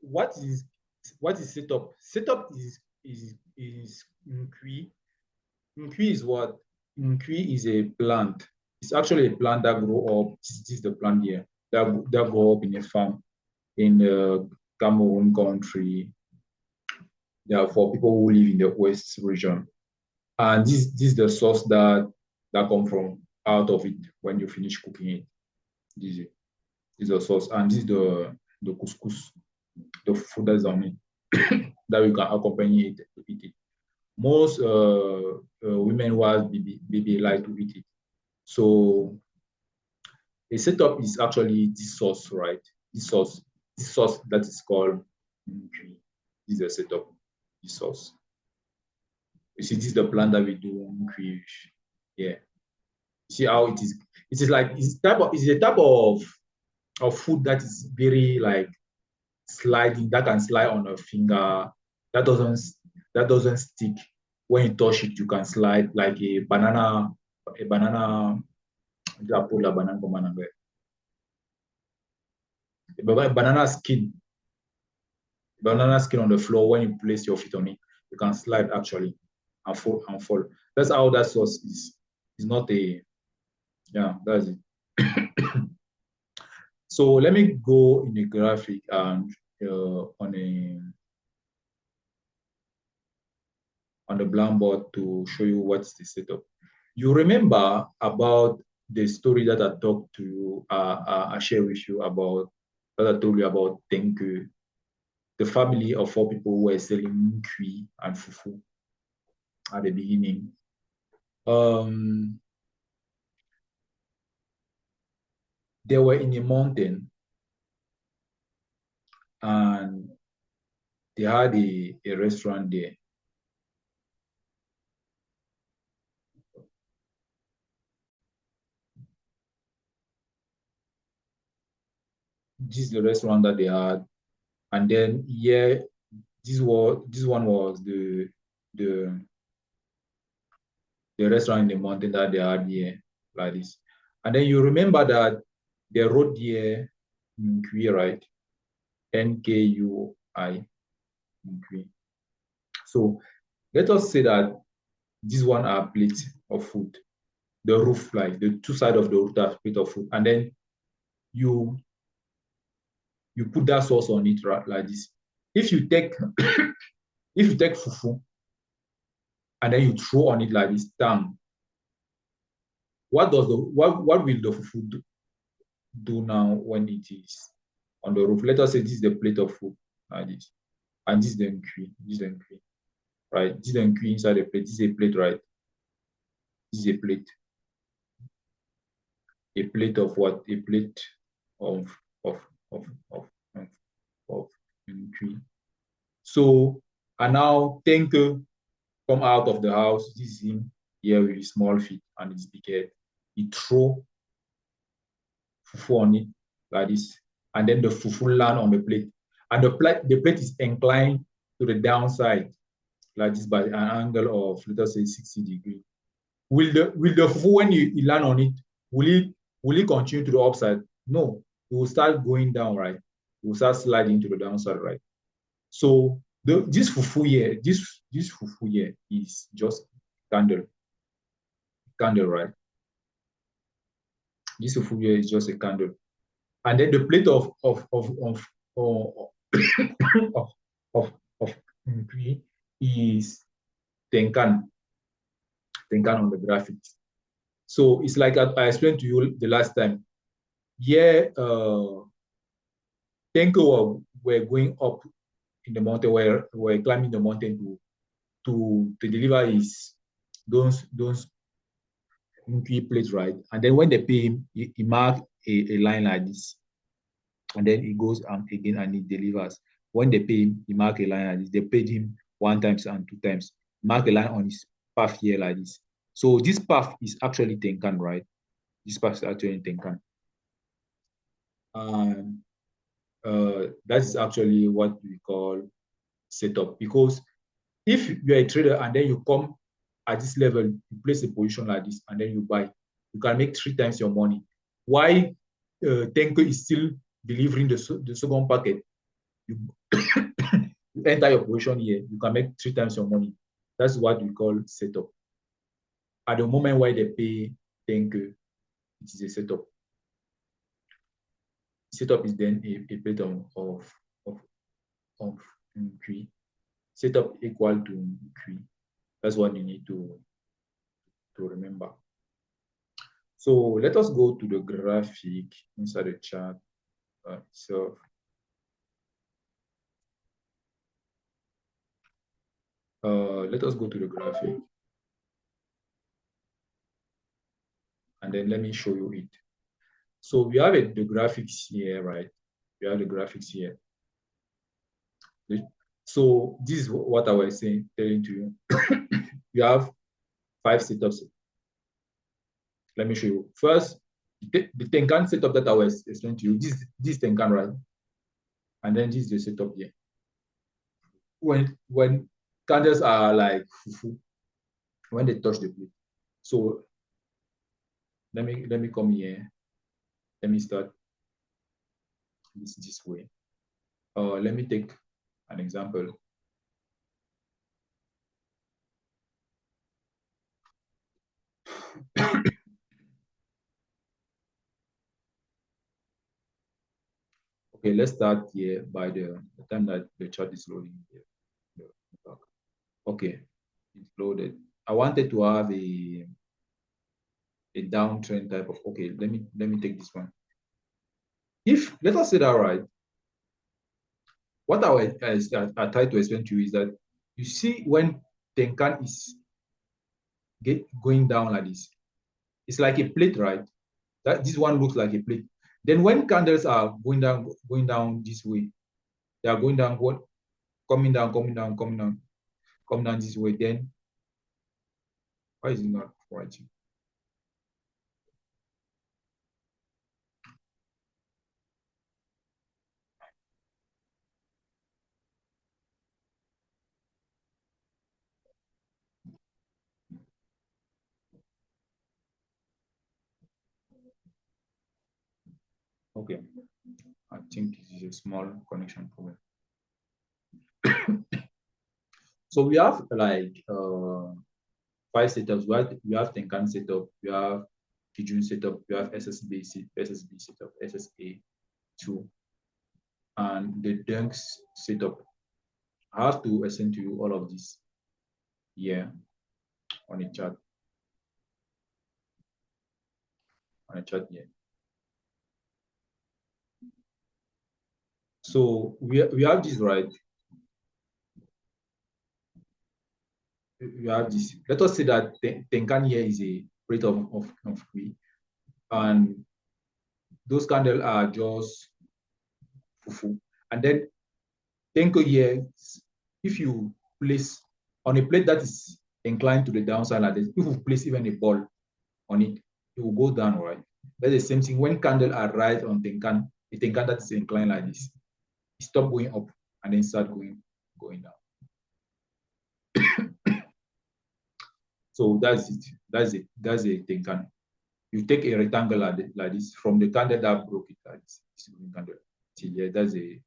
what is setup? Setup is Nkwi. Nkwi is what? Nkwi is a plant. It's actually a plant that grow up. This is the plant here that grow up in a farm in the Cameroon country. Yeah, for people who live in the west region. And this is the sauce that come from out of it when you finish cooking it. This is the sauce, and this is the couscous, the food that's on it that you can accompany it to eat it. Most women who have baby like to eat it. So a setup is actually this sauce, right? This sauce that is called nkwi. This is a setup. This sauce. You see, this is the plant that we do nkwi. Yeah. You see how it is. It is like it's a type of food that is very like sliding, that can slide on a finger, that doesn't stick. When you touch it, you can slide like a banana, banana skin, banana skin on the floor. When you place your feet on it, you can slide actually and fall. That's how that sauce is. It's not a, yeah, that's it. So let me go in a graphic and on the blackboard to show you what's the setup. You remember about the story that I talked to you, I shared with you about, that I told you about Tenku, the family of 4 people who were selling nkwi and fufu at the beginning. They were in a mountain and they had a restaurant there. This is the restaurant that they had. And then here, this one was the restaurant in the mountain that they had here, like this. And then you remember that they wrote here Nkwi, right? Nkui, Nkwi. So let us say that this one are plates of food. The roof, like the 2 sides of the roof are plate of food. And then you put that sauce on it, right, like this. If you take fufu and then you throw on it like this, tang, what will the fufu do now when it is on the roof? Let us say this is the plate of food like this, and this is the nkwi, right? This is the nkwi inside the plate. This is a plate, right? This is a plate. A plate of what? A plate of nkwi. So, and now Tenke come out of the house. This is him here with his small feet and his big head. He throw fufu on it like this, and then the fufu land on the plate. And the plate is inclined to the downside like this by an angle of, let us say, 60 degrees. Will the fufu, when you land on it, will it continue to the upside? No, it will start going down, right? It will start sliding to the downside, right? So this fufu here is just candle, right? This fufu here is just a candle, and then the plate of nkwi is tenkan on the graphics. So it's like I explained to you the last time. Yeah, Tenko were going up in the mountain, were climbing the mountain to deliver those nkwi plates, right? And then when they pay him, he mark a line like this, and then he goes again and he delivers. When they pay him, he mark a line like this. They paid him 1 time and 2 times. Mark a line on his path here like this. So this path is actually Tenkan, right? This path is actually Tenkan. And that is actually what we call setup. Because if you're a trader and then you come at this level, you place a position like this, and then you buy, you can make 3 times your money. Why Tenko is still delivering the second packet you, you enter your position here, you can make 3 times your money. That's what we call setup. At the moment where they pay, think it is a setup. Setup is then a pattern of Q. Setup equal to Q. That's what you need to remember. So let us go to the graphic inside the chart itself. Let us go to the graphic. And then let me show you it. So we have the graphics here, right? We have the graphics here. So this is what I was saying, telling to you. You have 5 setups. Let me show you. First, the Tenkan setup that I was explaining to you. This Tenkan, right? And then this is the setup here. When candles are like fufu, when they touch the plate. So let me come here. Let me start this way. Let me take an example. Okay, let's start here by the time that the chart is loading here. Okay, it's loaded. I wanted to have a downtrend type of, okay, let me take this one. If, let us say that, right, what I tried to explain to you is that you see when Tenkan is going down like this, it's like a plate, right? That this one looks like a plate. Then when candles are going down this way, they are going down, coming down this way. Then why is it not writing? Okay, I think this is a small connection problem. So we have like 5 setups. We have Tenkan setup, we have Kijun setup, we have SSB setup, SSA2, and the Dunks setup. I have to explain to you all of this here on the chart. On the chart here. So we have this, right? We have this. Let us say that Tenkan here is a rate of Q, and those candles are just fufu. And then Tenko here, if you place on a plate that is inclined to the downside like this, if you place even a ball on it, it will go down, right? That's the same thing when candles are right on Tenkan, the Tenkan that is inclined like this, it stop going up and then start going down. So that's it. That's it. That's a Tenkan. You take a rectangle like this from the candle that broke it like this candle till here. That's a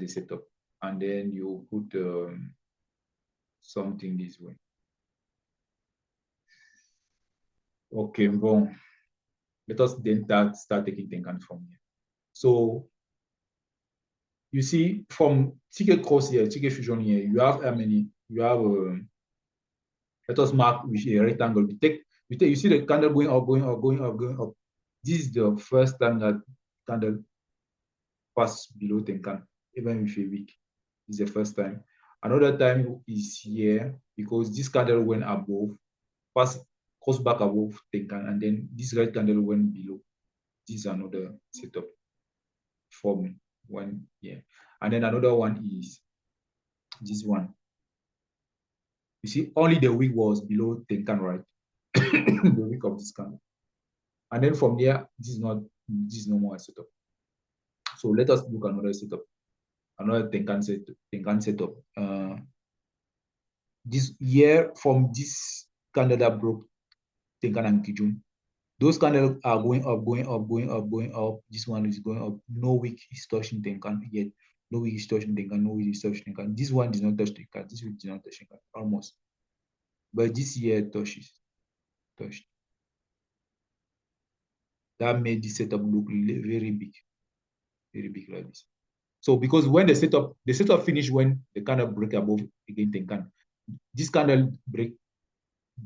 setup, and then you put something this way. Okay, bon. Let us then start taking Tenkan from here. So you see from TK cross here, TK fusion here, you have how many? You have let us mark with a rectangle. You see the candle going up, going up, going up, going up. This is the first time that candle pass below Tenkan, even with a week. This is the first time. Another time is here because this candle went above, cross back above Tenkan, and then this red candle went below. This is another setup forming one here. And then another one is this one. You see, only the wick was below Tenkan, right? The wick of this candle. And then from there, this is no more a setup. So let us look another setup, another Tenkan setup. This year from this candle that broke Tenkan and Kijun, those candles are going up, going up, going up, going up. This one is going up. No wick is touching Tenkan yet. no week is touching Tenkan, no week is touching Tenkan. This one did not touch Tenkan, this week did not touch Tenkan, almost. But this year touched. That made the setup look very big like this. So because when the setup finished when the candle break above again Tenkan, this candle break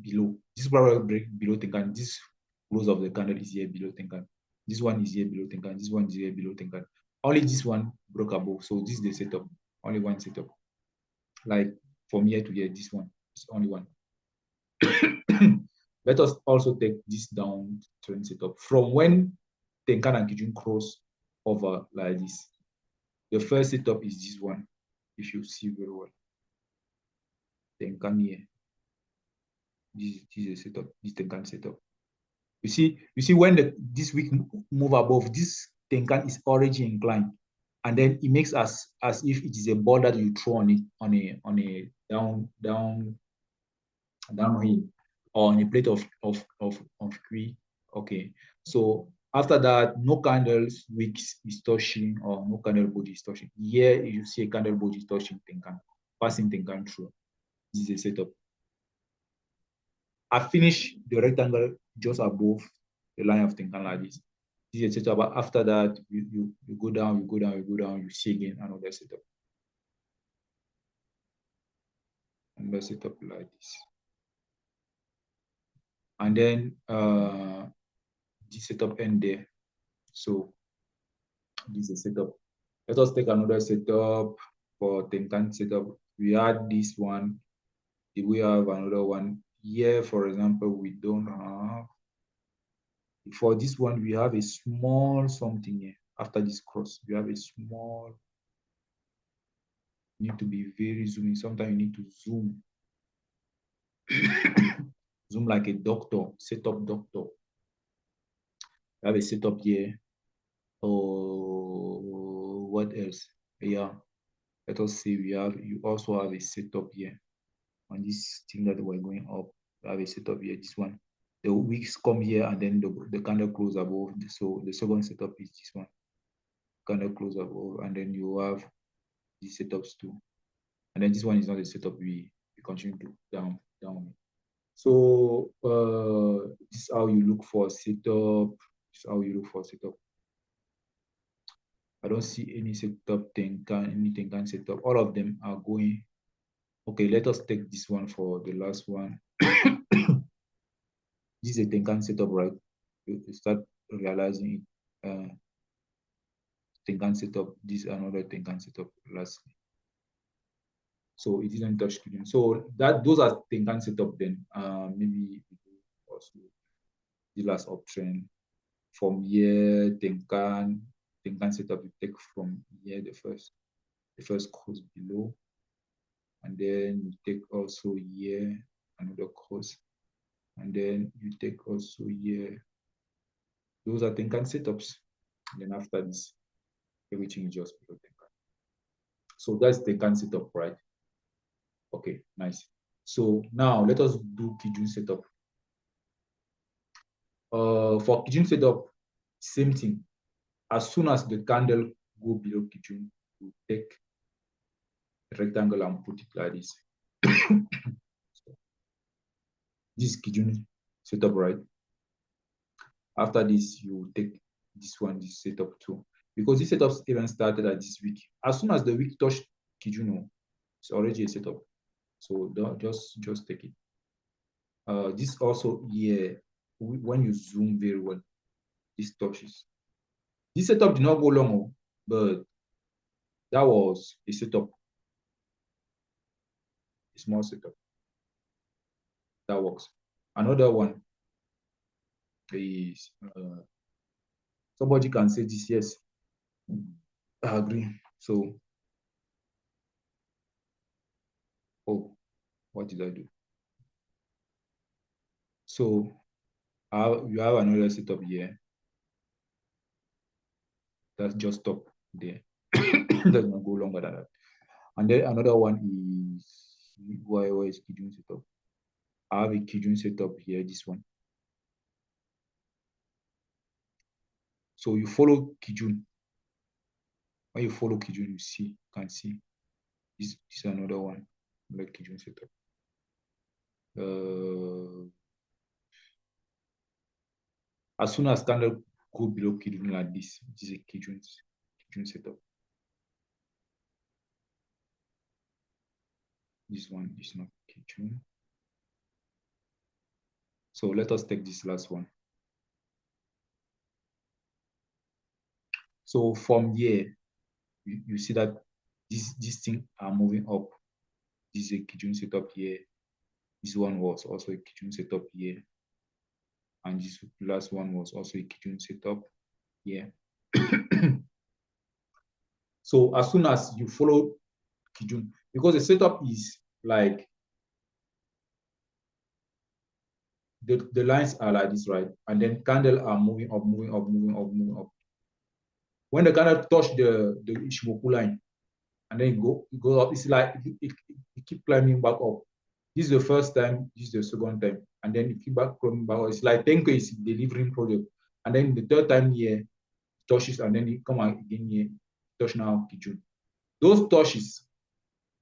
below, this probably break below Tenkan, this close of the candle is here below Tenkan, this one is here below Tenkan, this one is here below Tenkan. Only this one broke above, so this is the setup, only one setup. Like from here to here, this one is only one. Let us also take this down trend setup from when Tenkan and Kijun cross over like this. The first setup is this one, if you see very well. Tenkan here. This is a setup, this Tenkan setup. You see when this week move above, this Tenkan is already inclined, and then it makes as if it is a ball that you throw on a downhill or on a plate of tree. Okay, so after that, no candles wick is touching or no candle body is touching. Here you see a candle body is touching Tenkan, passing Tenkan through. This is a setup. I finish the rectangle just above the line of Tenkan like this. This is a setup. But after that, you go down, you see again another setup. Another setup like this. And then this setup end there. So this is a setup. Let us take another setup for Tenkan setup. We had this one. If we have another one here, for example, we don't have. For this one, we have a small something here. After this cross, we have a small. You need to be very zooming. Sometimes you need to zoom. Zoom like a doctor, setup doctor. We have a setup here. Oh, what else? Yeah. Let us see. You also have a setup here. On this thing that we're going up, we have a setup here. This one. The wicks come here and then the candle close above. So the second setup is this one. Candle close above, and then you have these setups too. And then this one is not a setup, we continue to down. So this is how you look for setup. This is how you look for setup. I don't see any setup any Tenkan setup. All of them are going. Okay, let us take this one for the last one. This is a Tenkan setup, right? You start realizing it. Tenkan setup. This is another Tenkan setup. Lastly. So it didn't touch Kijun. So those are Tenkan setup then. Maybe also the last uptrend. From here, Tenkan setup, you take from here the first cross below. And then you take also here another cross. And then you take also here. Those are Tenkan setups. And then after this, everything is just below Tenkan. So that's Tenkan setup, right? Okay, nice. So now let us do Kijun setup. For Kijun setup, same thing. As soon as the candle go below Kijun, you take a rectangle and put it like this. This is Kijun setup, right? After this, you take this one, this setup too. Because this setup even started at this week. As soon as the week touched Kijun, it's already a setup. So don't just take it. This also here, when you zoom very well, this touches. This setup did not go long, but that was a setup, a small setup. That works. Another one is somebody can say this, yes, I agree. So, oh, what did I do? So, you have another setup here. That's just stop there. Does not go longer than that. And then another one is where is Kijun setup? I have a Kijun setup here, this one. So you follow Kijun. When you follow Kijun, you can see this is another one like Kijun setup. As soon as candle go below Kijun like this is a Kijun setup. This one is not Kijun. So let us take this last one. So from here, you see that these things are moving up. This is a Kijun setup here. This one was also a Kijun setup here. And this last one was also a Kijun setup here. So as soon as you follow Kijun, because the setup is like the lines are like this, right? And then candle are moving up, moving up, moving up, moving up. When the candle touch the Ishimoku line, and then it goes up, it's like it keep climbing back up. This is the first time, this is the second time, and then it keep back climbing back up. It's like Tenko is delivering product, and then the third time here touches, and then it come again here, touch now Kijun. Those touches,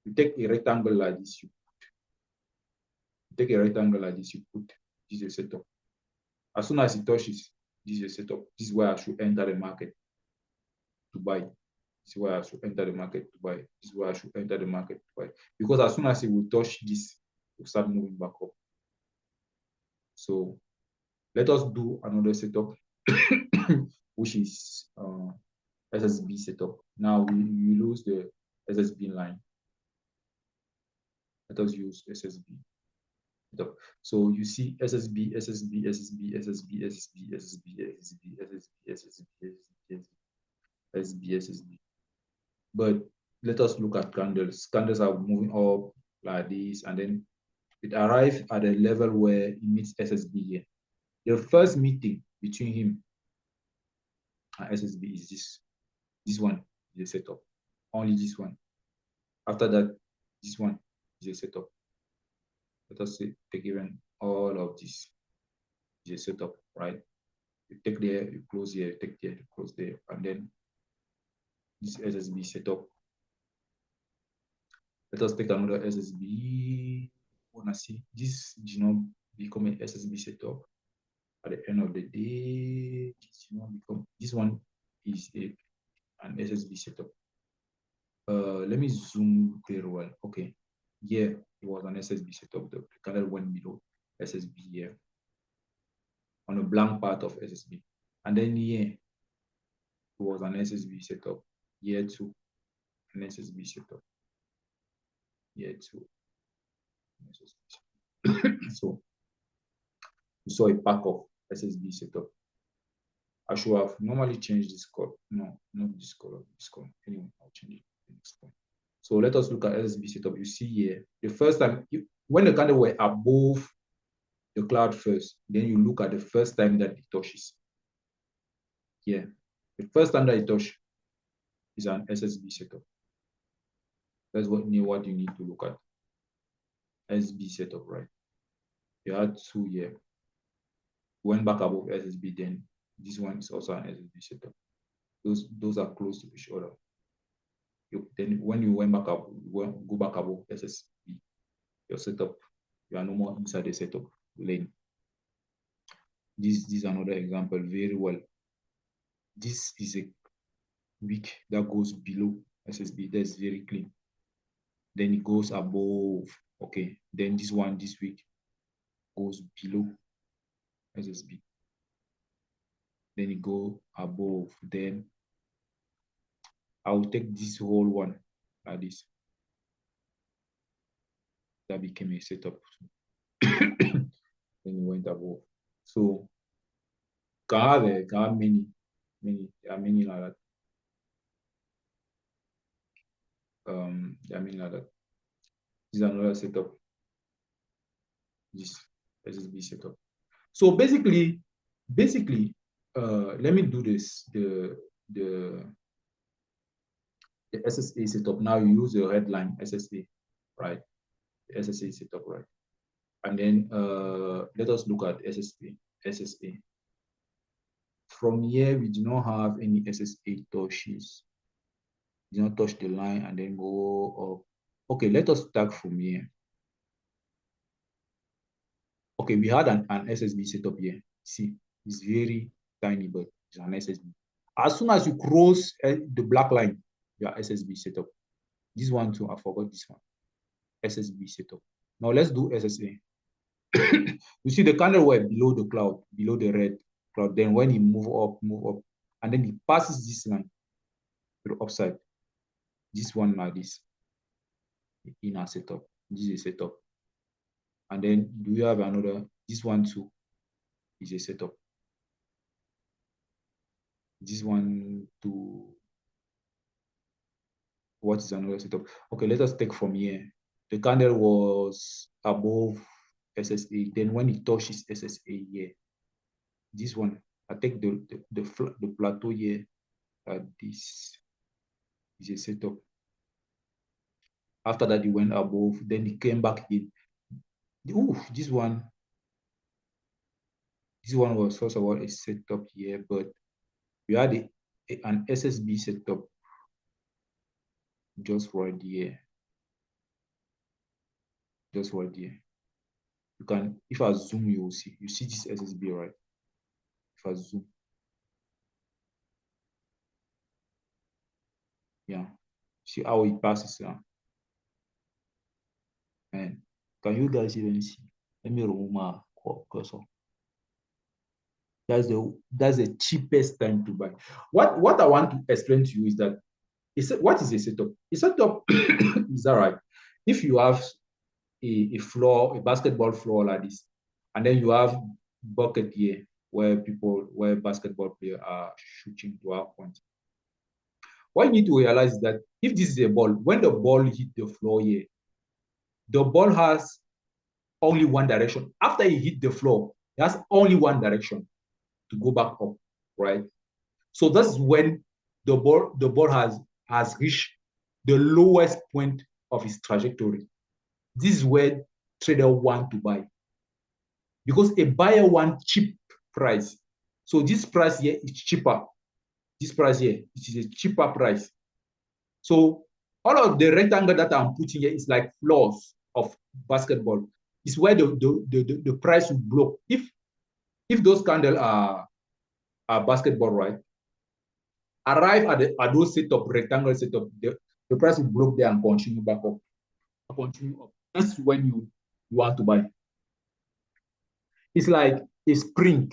you take a rectangle like this, you take a rectangle like this, you put this is a setup. As soon as it touches, this is a setup. This is where I should enter the market to buy. This is where I should enter the market to buy. This is where I should enter the market to buy. Because as soon as it will touch this, it will start moving back up. So let us do another setup, which is SSB setup. Now we lose the SSB line. Let us use SSB. So you see SSB, SSB, SSB, SSB, SSB, SSB, SSB, SSB, SSB, SSB, SSB. But let us look at candles. Candles are moving up like this, and then it arrives at a level where it meets SSB here. The first meeting between him and SSB is this. This one is a setup. Only this one. After that, this one is a setup. Let us say take even all of this is a setup, right? You take there, you close here, you take there, you close there, and then this SSB setup. Let us take another SSB. Wanna see this did not become an SSB setup at the end of the day. This one is an SSB setup. Let me zoom very well. Okay, yeah, it was an SSB setup. The candle went below SSB here on a blank part of SSB, and then here it was an SSB setup. Here too, an SSB setup. Here too, an SSB setup. So we saw a pack of SSB setup. I should have normally changed this color. No, not this color, this color. Anyway, I'll change it next time. So let us look at SSB setup. You see here, the first time, when the candle were above the cloud first, then you look at the first time that it touches. Here, the first time that it touches is an SSB setup. That's what you need to look at. SSB setup, right? You had two here. Went back above SSB, then this one is also an SSB setup. Those are close to each other. Then when you went back up, go back above SSB, your setup, you are no more inside the setup lane. This is another example very well. This is a wick that goes below SSB. That's very clean. Then it goes above. Okay. Then this one, this wick goes below SSB. Then it go above. Then I will take this whole one like this. That became a setup. Then it went above. So can have many, there are many like that. There are many like that. This is another setup. This SSB setup. So basically, let me do this. The SSA setup. Now you use the red line SSA, right? The SSA setup, right? And then let us look at SSA. From here, we do not have any SSA touches. Did not touch the line and then go up. Okay, let us start from here. Okay, we had an SSB setup here. See, it's very tiny, but it's an SSB. As soon as you cross the black line, your SSB setup. This one too, I forgot this one. SSB setup. Now let's do SSA. You see the candle were below the cloud, below the red cloud. Then when you move up, and then it passes this line to the upside. This one like this in our setup. This is a setup. And then do you have another? This one too is a setup. This one too. What is another setup? Okay, let us take from here. The candle was above SSA. Then when it touches SSA here, this one, I take the plateau here. This is a setup. After that, it went above. Then it came back again. Ooh, this one was first of all a setup here, but we had an SSB setup just right here. Just right here. You can, if I zoom, you will see. You see this SSB, right? If I zoom. Yeah. See how it passes now. And can you guys even see? Let me remove my cursor. That's the cheapest time to buy. What I want to explain to you is that what is a setup? A setup is all right. If you have a floor, a basketball floor like this, and then you have bucket here where basketball players are shooting to our point. What you need to realize is that if this is a ball, when the ball hit the floor here, the ball has only one direction. After it hit the floor, it has only one direction to go back up, right? So that's when the ball has reached the lowest point of its trajectory. This is where trader want to buy, because a buyer wants cheap price. So this price here is cheaper. This price here, it is a cheaper price. So all of the rectangle that I'm putting here is like floors of basketball. It's where the price will blow. If those candles are basketball, right? Arrive at those setup, rectangle setup, the price will blow there and continue back up. Continue up. That's when you want to buy. It's like a spring.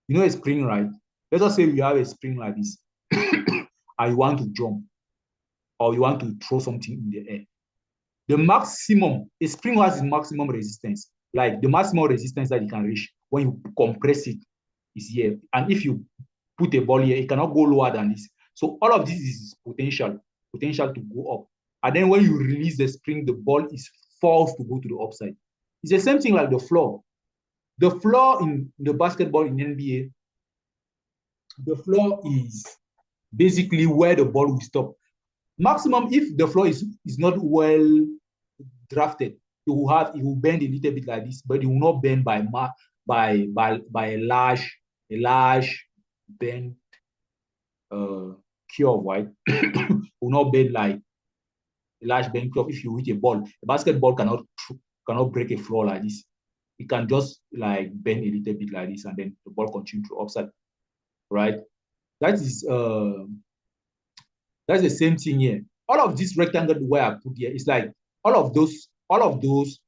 You know a spring, right? Let us say you have a spring like this, and you want to jump, or you want to throw something in the air. The maximum, a spring has its maximum resistance, like the maximum resistance that you can reach when you compress it is here. And if you put a ball here, it cannot go lower than this. So all of this is potential to go up. And then when you release the spring, the ball is forced to go to the upside. It's the same thing like the floor. The floor in the basketball in NBA, the floor is basically where the ball will stop. Maximum, if the floor is not well drafted, it will bend a little bit like this, but it will not bend by a large bend curve, right? Will not bend like a large bend curve. If you hit a ball, a basketball cannot break a floor like this. It can just like bend a little bit like this, and then the ball continues to upside, right? That's the same thing here. All of this rectangle where I put here is like all of those candles,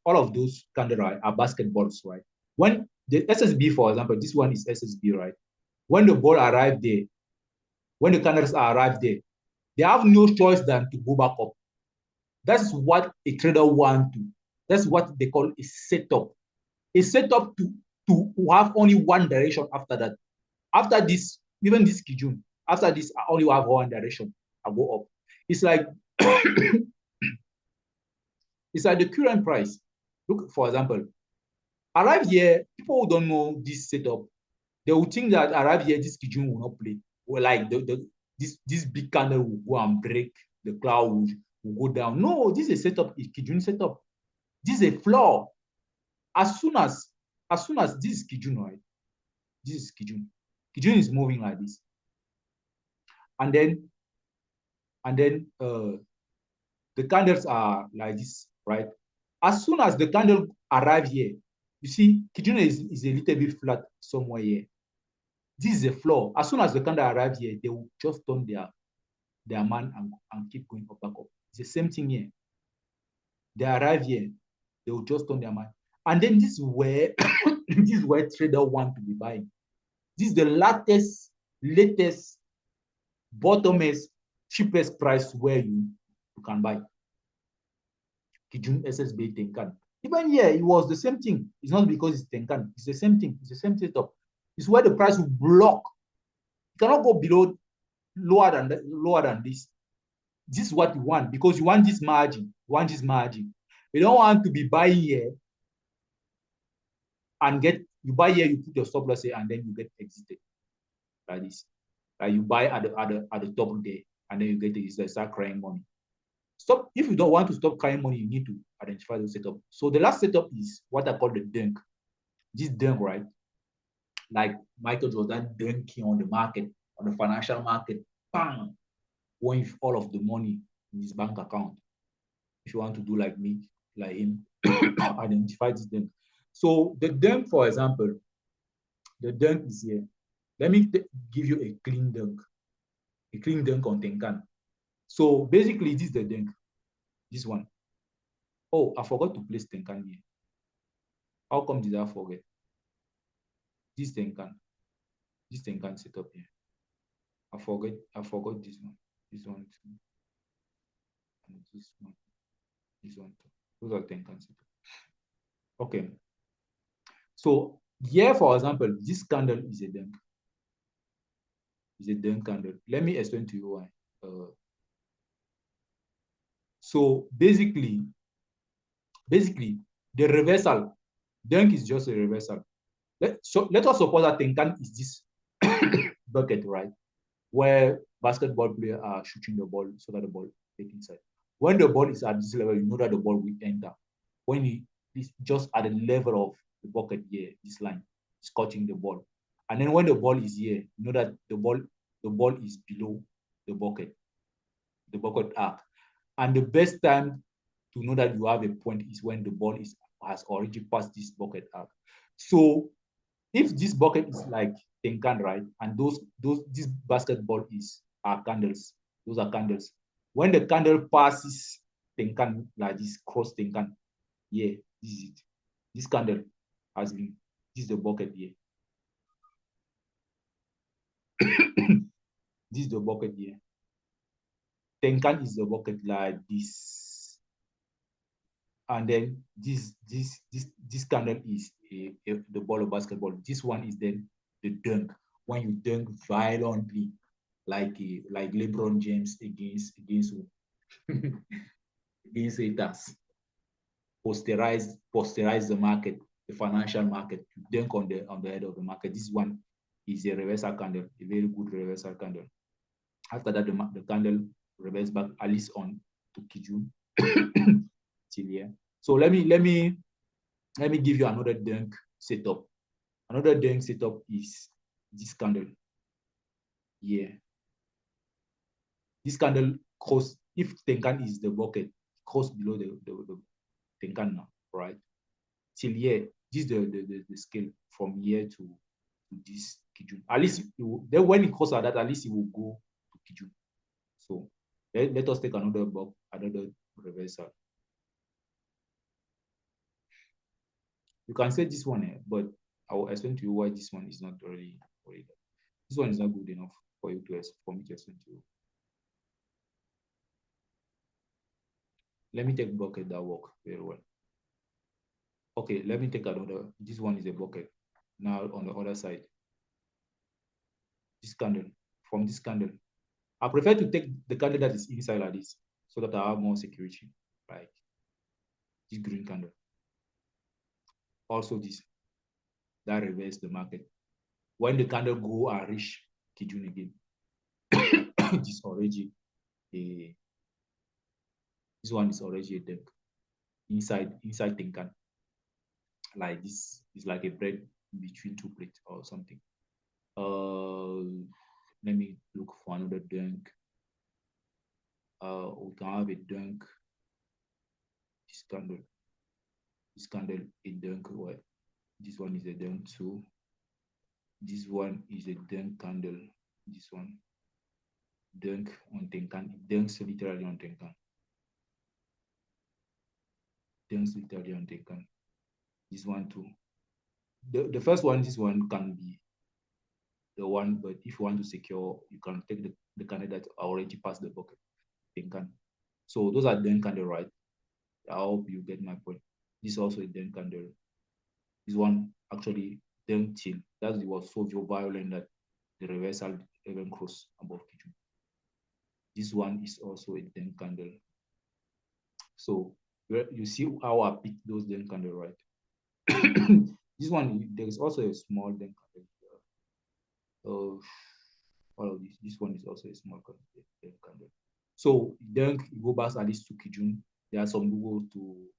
right, are basketballs, right? When the SSB, for example, this one is SSB, right? When the ball arrived there, when the candles arrived there, they have no choice than to go back up. That's what a trader wants to. That's what they call a setup. A setup to have only one direction after that. After this, even this Kijun, after this, I only have one direction. I go up. It's like it's like the current price. Look, for example, arrive here, people who don't know this setup, they will think that arrive here, this Kijun will not play. Or like this big candle will go and break, the cloud will go down. No, this is a setup, a Kijun setup. This is a floor. As soon as this is Kijun, right? This is Kijun. Kijun is moving like this. And then and then the candles are like this, right? As soon as the candle arrive here, you see, Kijun is a little bit flat somewhere here. This is a floor. As soon as the candle arrives here, they will just turn their man and keep going up back up. It's the same thing here. They arrive here, they will just turn their man. And then this is where this is where trader want to be buying. This is the latest, bottomest, cheapest price where you can buy. Kijun SSB Tenkan. Even here, it was the same thing. It's not because it's Tenkan. It's the same thing. It's the same setup. It's where the price will block. You cannot go lower than this. This is what you want because you want this margin. You want this margin. You don't want to be buying here and you buy here, you put your stop loss here, and then you get exited like this. Like you buy at the top there, and then you get exited, start crying money. Stop. If you don't want to stop crying money, you need to identify the setup. So the last setup is what I call the dunk. This dunk, right? Like Michael Jordan dunking on the market, on the financial market, bang, going with all of the money in his bank account. If you want to do like me, like him, identify this dunk. So the dunk, for example, the dunk is here. Let me give you a clean dunk on Tenkan. So basically, this is the dunk. This one. Oh, I forgot to place Tenkan here. How come did I forget? This Tenkan setup here. I forgot this one. This one too. And this one. This one too. Those are Tenkan setup. Okay. So here, for example, this candle is a dunk. It's a dunk candle. Let me explain to you why. So basically, the reversal, dunk is just a reversal. Let us suppose that Tenkan is this bucket, right? Where basketball players are shooting the ball so that the ball gets inside. When the ball is at this level, you know that the ball will enter. When it is just at the level of the bucket here, this line is catching the ball. And then when the ball is here, you know that the ball is below the bucket arc. And the best time to know that you have a point is when the ball has already passed this bucket arc. So if this bucket is like Tenkan, right, and this basketball are candles, those are candles. When the candle passes Tenkan like this, cross Tenkan, yeah, this is it. This candle this is the bucket here. This is the bucket here. Tenkan is the bucket like this. And then this candle is the ball of basketball. This one is then the dunk. When you dunk violently, like LeBron James against against haters, posterize the market, the financial market, dunk on the head of the market. This one is a reversal candle, a very good reversal candle. After that, the candle reverse back at least on to Kijun till here. So let me give you another dunk setup. Another dunk setup is this candle. Yeah. This candle cross, if Tenkan is the bucket, cross below the Tenkan now, right? Till here, this is the scale from here to this Kijun. At least then when it crosses that, at least it will go to Kijun. So let us take another reversal. You can say this one, but I will explain to you why this one is not really. This one is not good enough for me to explain to you. Let me take bucket that work very well. Okay, let me take another. This one is a bucket. Now on the other side, this candle, from this candle, I prefer to take the candle that is inside like this so that I have more security, like this green candle. Also this, that reverse the market. When the candle go and reach Kijun again, this already this one is already a dunk inside Tenkan. Like this is like a bread between two plates or something. Let me look for another dunk. we can have a dunk, this candle, a dunk, what? This one is a dunk too. This one is a dunk candle. This one, dunk on Tenkan. It dunks literally on Tenkan. Dunks literally on Tenkan. This one too. The first one, this one can be the one, but if you want to secure, you can take the candle that already passed the bucket. Tenkan. So those are dunk candle, right? I hope you get my point. This is also a dunk candle. This one actually dunk till. That was so violent that the reversal even crossed above Kijun. This one is also a dunk candle. So you see how I picked those dunk candle, right? This one, there is also a small dunk candle here. So all of this. This one is also a small candle. So then you go back at least to Kijun. There are some Google to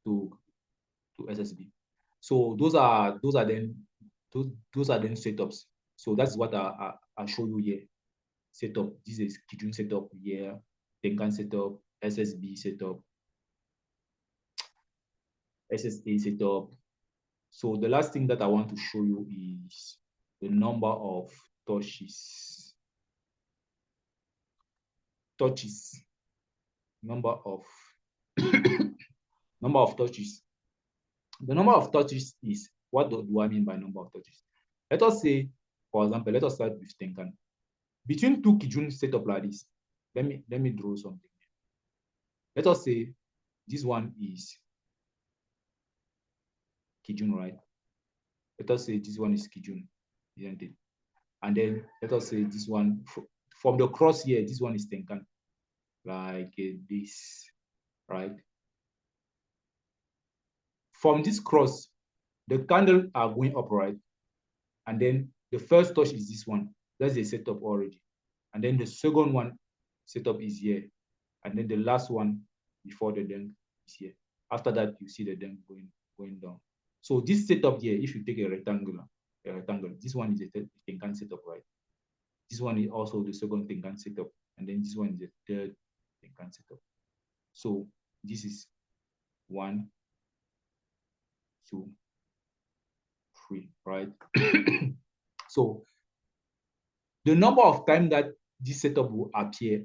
to SSB. So those are then setups. So that's what I show you here. Setup. This is Kijun setup here. Tenkan setup, SSB setup, SSA setup. So the last thing that I want to show you is the number of touches. Number of number of touches. The number of touches is, what do I mean by number of touches? Let us say, for example, let us start with Tenkan. Between two Kijun setup like this, let me draw something. Let us say this one is Kijun, right? Let us say this one is Kijun, isn't it? And then let us say this one, from the cross here, this one is Tenkan, like this, right? From this cross, the candle are going up, right? And then the first touch is this one. That's the setup already. And then the second one setup is here. And then the last one before the dunk is here. After that, you see the dunk going down. So this setup here, if you take a rectangle, this one is a Tenkan setup, right? This one is also the second Tenkan setup. And then this one is the third Tenkan setup. So this is 1, 2, 3, right? So the number of times that this setup will appear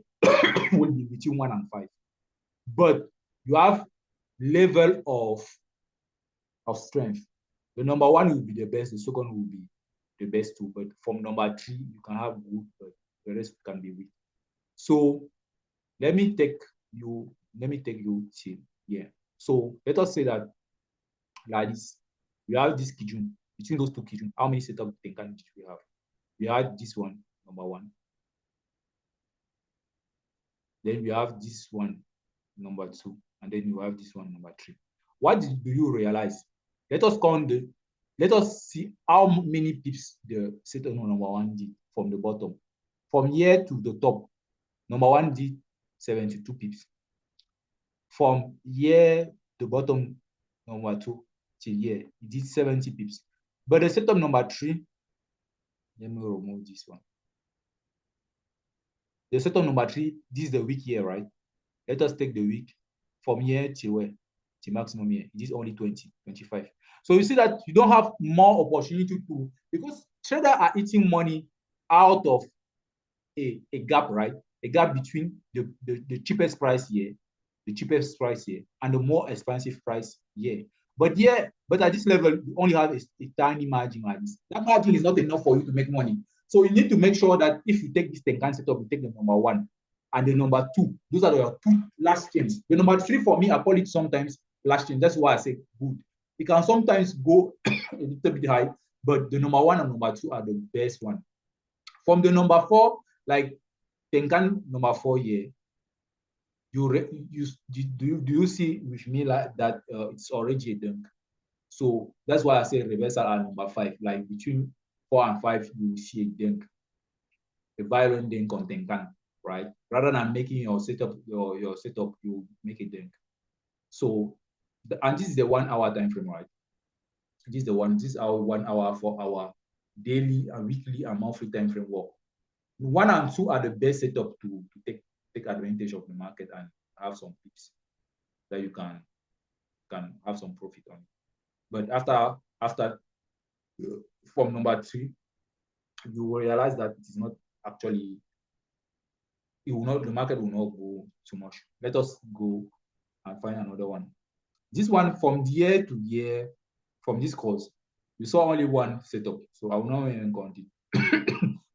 will be between 1 and 5. But you have level of strength. The number 1 will be the best, the second will be the best too. But from number 3, you can have good, but the rest can be weak. So let me take you till here. So let us say that like this. We have this Kijun. Between those two Kijun, how many setup Tenkan did we have? We had this one, number 1. Then we have this one, number 2. And then you have this one, number 3. What do you realize? Let us see how many pips the setup number 1 did from the bottom. From here to the top, number 1 did 72 pips. From here to bottom, number 2 till here, it did 70 pips. But the setup number 3, let me remove this one. The setup number 3, this is the week here, right? Let us take the week from here till where? Till maximum here. It is only 20, 25. So you see that you don't have more opportunity to, because traders are eating money out of a gap, right? A gap between the cheapest price here, and the more expensive price here. But at this level, you only have a tiny margin like this. That margin is not enough for you to make money. So you need to make sure that if you take this Tenkan setup, you take the number 1 and the number 2. Those are your 2 last chains. The number 3 for me, I call it sometimes last chain. That's why I say good. It can sometimes go a little bit high, but the number 1 and number 2 are the best one. From the number 4, like Tenkan number 4 here, do you see with me like that it's already a dunk? So that's why I say reversal at number 5. Like between 4 and 5, you will see a dunk, a violent dunk on Tenkan, right? Rather than making your setup, you make a dunk. So, and this is the 1 hour time frame, right? This is our 1 hour for our daily and weekly and monthly time frame work. 1 and 2 are the best setup to take take advantage of the market and have some pips that you can have some profit on. But after from number 3, you will realize that it is not actually, it will not, the market will not go too much. Let us go and find another one. This one, from year to year, from this course, you saw only one setup, so I will not even count it.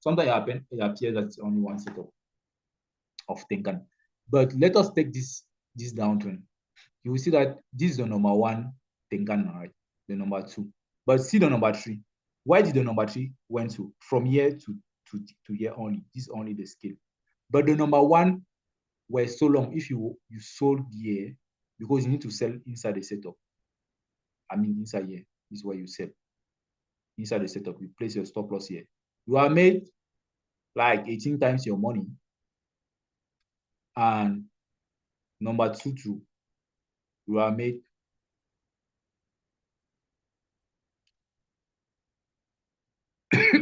Sometimes it appears that it's only one setup of Tenkan. But let us take this downtrend. You will see that this is the number 1 Tenkan, right? The number 2. But see the number 3. Why did the number 3 went to from year to year only? This is only the scale. But the number 1 was so long. If you sold year, because you need to sell inside the setup. I mean, inside here is where you sell. Inside the setup, you place your stop loss here. You are made like 18 times your money. And number 2 too, you are made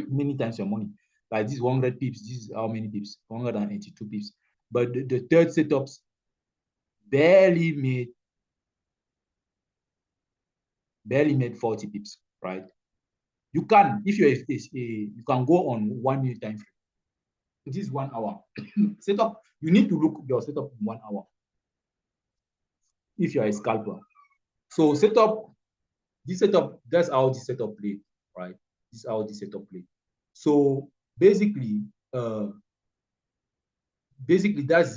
many times your money. Like this 100 pips, this is how many pips? 182 pips. But the third setups barely made 40 pips, right? You can, if you're you can go on 1 minute time frame. This is 1 hour. Setup, you need to look your setup in 1 hour if you're a scalper. So setup, this setup, that's how this setup played, right? This is how this setup played. So basically that's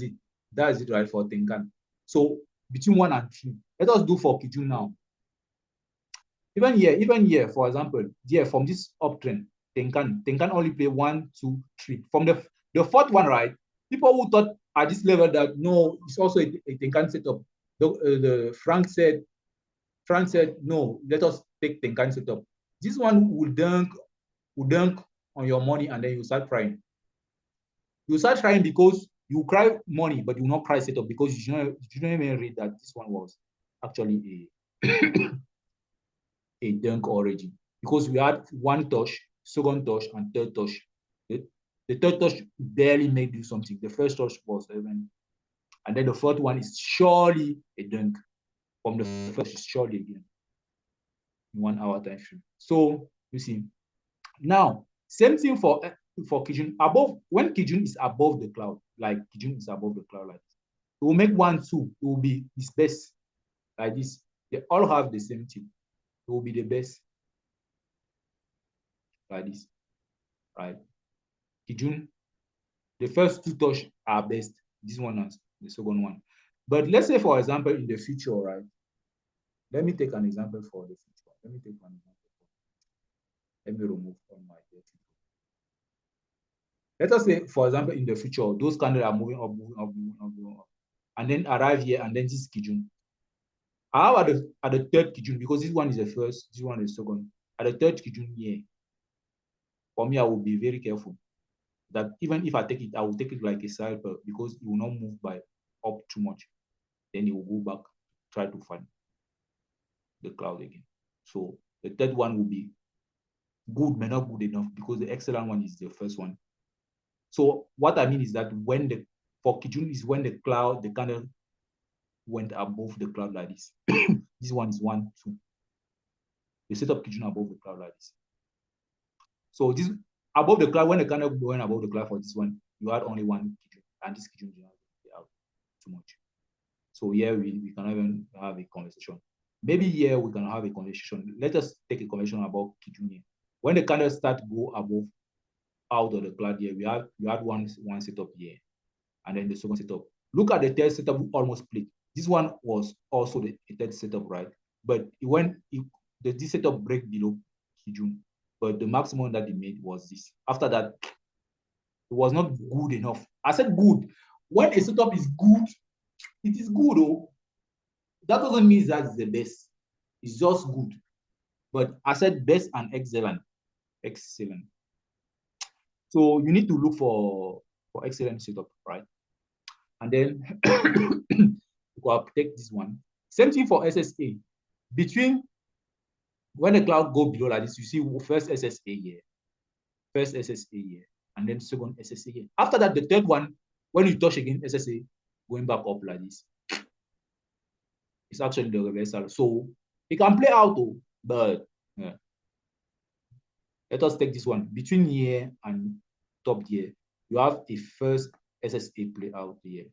it. That's it, right, for Tenkan. So between 1 and 3, let us do for Kijun now. Even here, for example, here from this uptrend, Tenkan only play 1, 2, 3. From the fourth one, right? People who thought at this level that no, it's also a Tenkan setup. Frank said no, let us take Tenkan setup. This one will dunk on your money, and then you start crying. You start crying because you cry money, but you will not cry setup because you don't even read that this one was actually a dunk origin, because we had 1 touch, 2nd touch, and 3rd touch. The 3rd touch barely made you something. The 1st touch was 7, and then the 4th one is surely a dunk. From the 1st is surely again in 1 hour time frame. So you see, now same thing for Kijun. Above, when Kijun is above the cloud, like Kijun is above the cloud, like this, it will make 1, 2. It will be its best, like this. They all have the same thing. It will be the best, like this, right? Kijun, the first 2 touch are best. This one and the 2nd one. But let's say, for example, in the future, right? Let me take an example for the future. Let me remove all my data. Let us say, for example, in the future, those candles are moving up, and then arrive here, and then this Kijun. How at the 3rd Kijun, because this one is the first, this one is the 2nd. At the 3rd Kijun here, for me, I will be very careful that even if I take it, I will take it like a cycle, because it will not move by up too much. Then it will go back, try to find the cloud again. So the 3rd one will be good, but not good enough, because the excellent one is the first one. So what I mean is that for Kijun is when the candle went above the cloud like this. This one is 1, 2. The setup Kijun above the cloud like this. So this above the cloud, when the candle went above the cloud for this one, you had only 1 Kijun, and this Kijun did not out too much. So here we cannot even have a conversation. Maybe here we can have a conversation. Let us take a conversation about Kijun here. When the candle start go above out of the cloud here, we had one setup here, and then the 2nd setup. Look at the 3rd setup, we almost split. This one was also the 3rd setup, right? But this setup break below Kijun, but the maximum that they made was this. After that, it was not good enough. I said good. When a setup is good, it is good, oh. That doesn't mean that it's the best. It's just good. But I said best and excellent. Excellent. So you need to look for excellent setup, right? And then we'll take this one. Same thing for SSA. Between when the cloud go below like this, you see first SSA here, and then 2nd SSA here. After that, the 3rd one When you touch again, SSA going back up like this. It's actually the reversal. So it can play out, though, but yeah. Let us take this one. Between here and top here, you have the first SSA play out here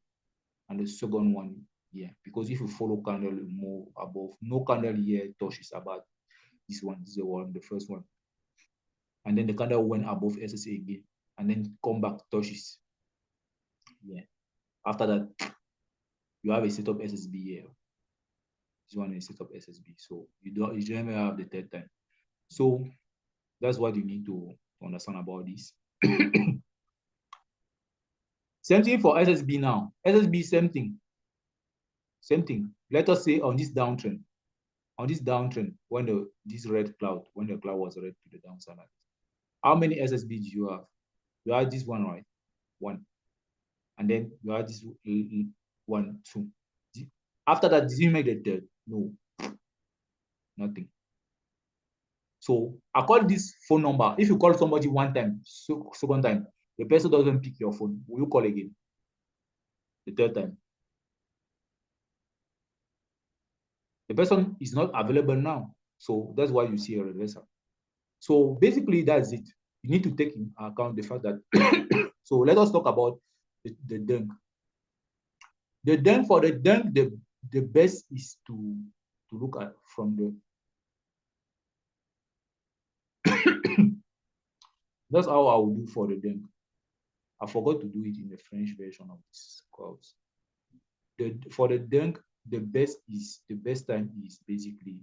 and the second one here. Because if you follow candle move above, no candle here touches about this one. This is the one, the first one. And then the candle went above SSA again and then come back, touches. Yeah. After that, you have a setup SSB here. This one is setup SSB. So you don't ever have the third time. So that's what you need to understand about this. Same thing for SSB now. SSB, same thing. Same thing. Let us say on this downtrend, when this red cloud, when the cloud was red to the downside, how many SSB do you have? You have this one, right? One. And then you have this 1, 2. After that, did you make the third? No. Nothing. So I call this phone number. If you call somebody one time, second time, the person doesn't pick your phone, will you call again? The third time. The person is not available now. So that's why you see a reversal. So basically, that's it. You need to take into account the fact that, so let us talk about the dunk. The dunk, for the dunk, the best is to look at from the, that's how I will do for the dunk. I forgot to do it in the French version of this course. For the dunk, the best time is basically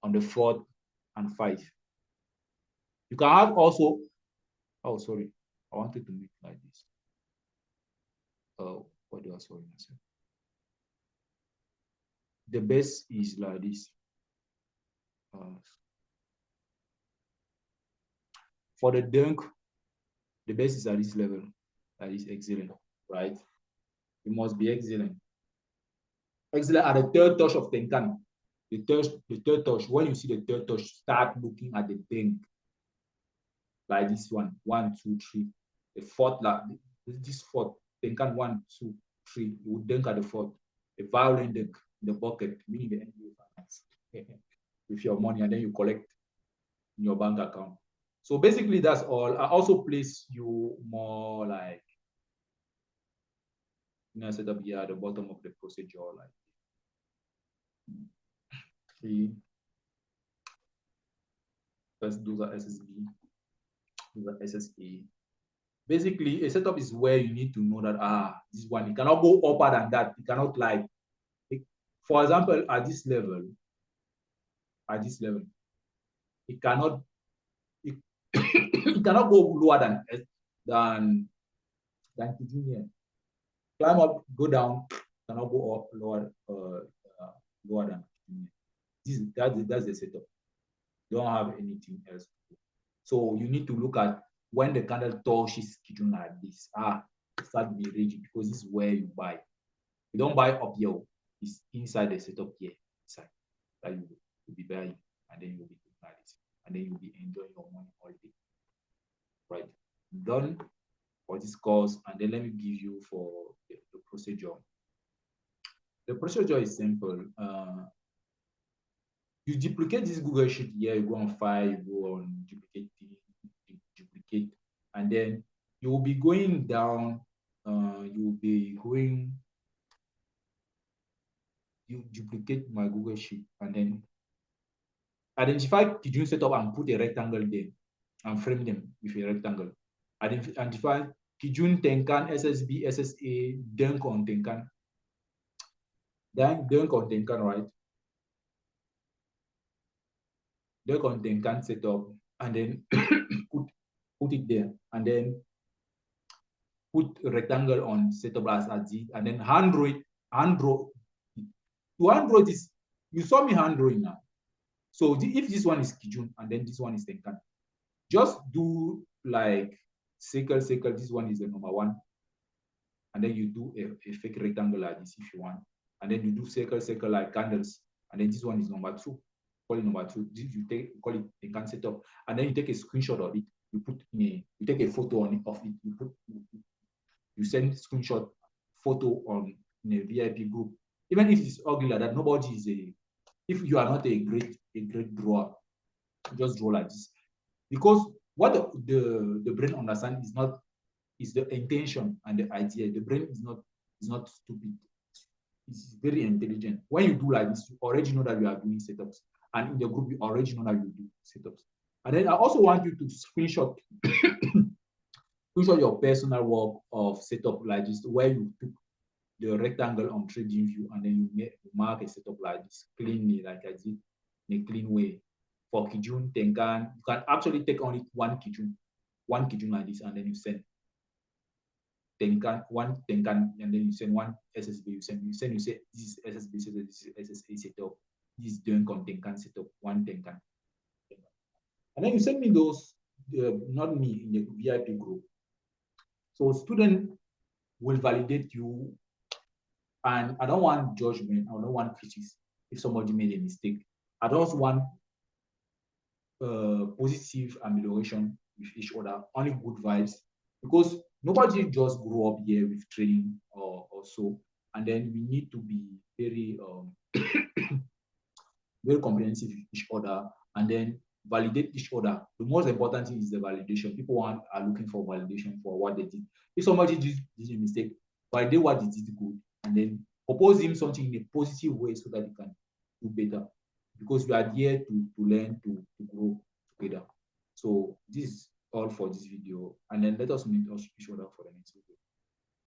on the 4th and 5. You can have also, oh, sorry, I wanted to make like this. What do I say? The best is like this. For the dunk, the best is at this level. That is excellent, right? It must be excellent. Excellent at the third touch of Tenkan. The third touch, when you see the third touch, start looking at the dunk. Like this one, 1, 2, 3. The fourth, like this fourth, Tenkan 1, 2, 3. You would dunk at the fourth. A violent dunk in the bucket, meaning the NBA finance with your money, and then you collect in your bank account. So basically, that's all. I also place you more like, set up here at the bottom of the procedure, like 3. First, those are SSB, those are SSA. Basically, a setup is where you need to know that this one, it cannot go upper than that. It cannot, like, for example, at this level, it cannot it cannot go lower than Kijun. Climb up, go down, cannot go up lower than Kijun. That's the setup. You don't have anything else. So you need to look at when the candle touches Kijun like this. Start to be rigid, because this is where you buy. You don't buy up here. It's inside the setup here. Inside that you will be buying, and then you'll be doing like this, and then you'll be enjoying your money all day. Right? Done for this course, and then let me give you for the procedure. The procedure is simple. You duplicate this Google Sheet here, you go on File, you go on duplicate, and then you will be going down, you duplicate my Google Sheet, and then identify Kijun setup and put a rectangle there, and frame them with a rectangle. Identify Kijun, Tenkan, SSB, SSA, dunk on Tenkan. Then dunk on Tenkan, right? Dunk on Tenkan setup, and then put it there, and then put a rectangle on setup as Z, and then hand draw it. To hand draw this, you saw me hand drawing now. So if this one is Kijun and then this one is Tenkan, just do like circle, this one is the number 1. And then you do a fake rectangle like this if you want. And then you do circle like candles. And then this one is number 2. Call it number 2. Call it Tenkan setup. And then you take a screenshot of it. You take a photo of it. You you send screenshot photo on in a VIP group. Even if it's ugly like that, nobody is if you are not a great drawer, just draw like this. Because what the brain understands is the intention and the idea. The brain is not stupid. It's very intelligent. When you do like this, you already know that you are doing setups. And in the group, you already know that you do setups. And then I also want you to screenshot your personal work of setup like this, where you took the rectangle on TradingView and then you mark a setup like this cleanly, like I did in a clean way. For Kijun, Tenkan, you can actually take only one Kijun like this, and then you send one Tenkan, and then you send one SSB. You say this is SSB setup, this is SSA setup, this is doing on Tenkan setup, one Tenkan. And then you send me those, not me, in the VIP group. So student will validate you, and I don't want judgment, I don't want critics if somebody made a mistake. I don't want positive amelioration with each other, only good vibes, because nobody just grew up here with trading or so. And then we need to be very very comprehensive with each other, and then validate each other. The most important thing is the validation. People are looking for validation for what they did. If somebody did a mistake, validate what they did good, and then propose him something in a positive way so that he can do better. Because we are here to learn, to grow together. So this is all for this video, and then let us meet each other for the next video.